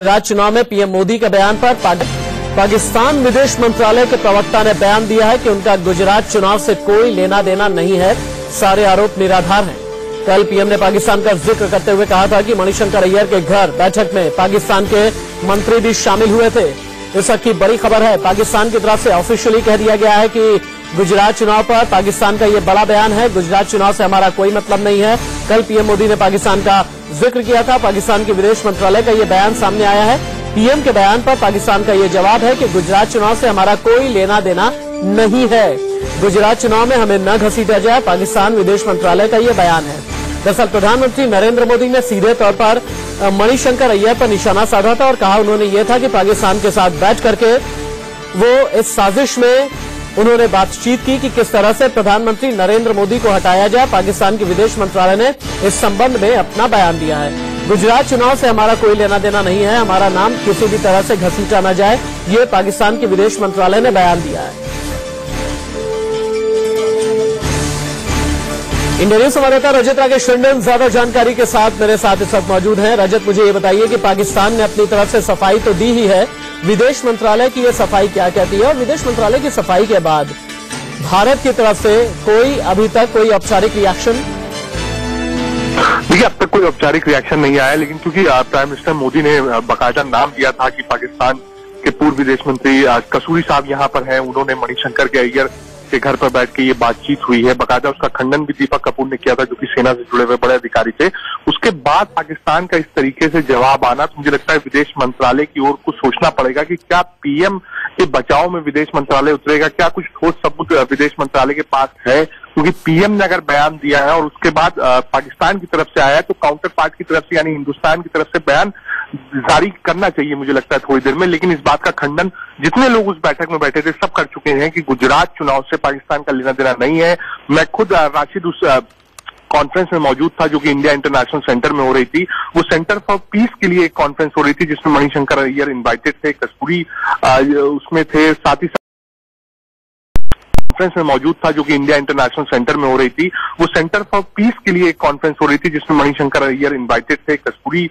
गुजरात चुनाव में पीएम मोदी के बयान पर पाकिस्तान विदेश मंत्रालय के प्रवक्ता ने बयान दिया है कि उनका गुजरात चुनाव से कोई लेना देना नहीं है, सारे आरोप निराधार हैं। कल पीएम ने पाकिस्तान का जिक्र करते हुए कहा था कि मणिशंकर अय्यर के घर बैठक में पाकिस्तान के मंत्री भी शामिल हुए थे। इस वक्त की बड़ी खबर है, पाकिस्तान की तरफ से ऑफिशियली कह दिया गया है कि गुजरात चुनाव पर पाकिस्तान का ये बड़ा बयान है, गुजरात चुनाव से हमारा कोई मतलब नहीं है। कल पीएम मोदी ने पाकिस्तान का जिक्र किया था, पाकिस्तान के विदेश मंत्रालय का ये बयान सामने आया है। पीएम के बयान पर पाकिस्तान का ये जवाब है कि गुजरात चुनाव से हमारा कोई लेना देना नहीं है, गुजरात चुनाव में हमें न घसीटा जाए, पाकिस्तान विदेश मंत्रालय का ये बयान है। दरअसल प्रधानमंत्री नरेंद्र मोदी ने सीधे तौर पर मणिशंकर अय्यर पर निशाना साधा था और कहा उन्होंने ये था कि पाकिस्तान के साथ बैठ करके वो इस साजिश में उन्होंने बातचीत की कि किस तरह से प्रधानमंत्री नरेंद्र मोदी को हटाया जाए। पाकिस्तान के विदेश मंत्रालय ने इस संबंध में अपना बयान दिया है। गुजरात चुनाव से हमारा कोई लेना देना नहीं है, हमारा नाम किसी भी तरह से घसीटा न जाए, ये पाकिस्तान के विदेश मंत्रालय ने बयान दिया है। इंडिया न्यूज संवाददाता रजत राकेश टंडन ज्यादा जानकारी के साथ मेरे साथ इस वक्त मौजूद हैं। रजत, मुझे ये बताइए कि पाकिस्तान ने अपनी तरफ से सफाई तो दी ही है, विदेश मंत्रालय की ये सफाई क्या कहती है और विदेश मंत्रालय की सफाई के बाद भारत की तरफ से कोई अभी तक कोई औपचारिक रिएक्शन? देखिए, अब तक कोई औपचारिक रिएक्शन नहीं आया, लेकिन क्योंकि प्राइम मिनिस्टर मोदी ने बाकायदा नाम दिया था कि पाकिस्तान के पूर्व विदेश मंत्री कसूरी साहब यहाँ पर हैं, उन्होंने मणिशंकर के अय्यर के घर पर बैठ के ये बातचीत हुई है। बाकायदा उसका खंडन भी दीपक कपूर ने किया था, जो कि सेना से जुड़े हुए बड़े अधिकारी थे। उसके बाद पाकिस्तान का इस तरीके से जवाब आना, तो मुझे लगता है विदेश मंत्रालय की ओर कुछ सोचना पड़ेगा कि क्या पीएम के बचाव में विदेश मंत्रालय उतरेगा, क्या कुछ ठोस सबूत विदेश मंत्रालय के पास है। क्योंकि पीएम ने अगर बयान दिया है और उसके बाद पाकिस्तान की तरफ से आया है, तो काउंटर पार्ट की तरफ से यानी हिंदुस्तान की तरफ से बयान जारी करना चाहिए मुझे लगता है थोड़ी देर में। लेकिन इस बात का खंडन जितने लोग उस बैठक में बैठे थे सब कर चुके हैं कि गुजरात चुनाव से पाकिस्तान का लेना देना नहीं है। मैं खुद राशिद उस कॉन्फ्रेंस में मौजूद था जो कि इंडिया इंटरनेशनल सेंटर में हो रही थी। वो सेंटर फॉर पीस के लिए एक कॉन्फ्रेंस हो रही थी जिसमें मणिशंकर अय्यर इन्वाइटेड थे, कसूरी उसमें थे, साथ ही कॉन्फ्रेंस में मौजूद था जो कि इंडिया इंटरनेशनल सेंटर में हो रही थी। वो सेंटर फॉर पीस के लिए एक कॉन्फ्रेंस हो रही थी जिसमें मणिशंकर अय्यर इन्वाइटेड थे, कसूरी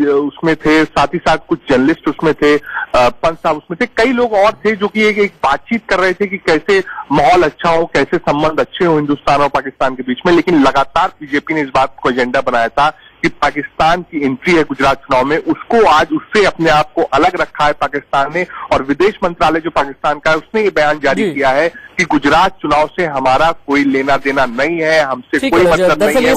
उसमें थे, साथ ही साथ कुछ जर्नलिस्ट उसमें थे, पंत साहब उसमें थे, कई लोग और थे जो कि एक बातचीत कर रहे थे कि कैसे माहौल अच्छा हो, कैसे संबंध अच्छे हो हिंदुस्तान और पाकिस्तान के बीच में। लेकिन लगातार बीजेपी ने इस बात को एजेंडा बनाया था कि पाकिस्तान की एंट्री है गुजरात चुनाव में, उसको आज उससे अपने आप को अलग रखा है पाकिस्तान ने। और विदेश मंत्रालय जो पाकिस्तान का है उसने ये बयान जारी किया है कि गुजरात चुनाव से हमारा कोई लेना देना नहीं है, हमसे कोई मतलब नहीं है।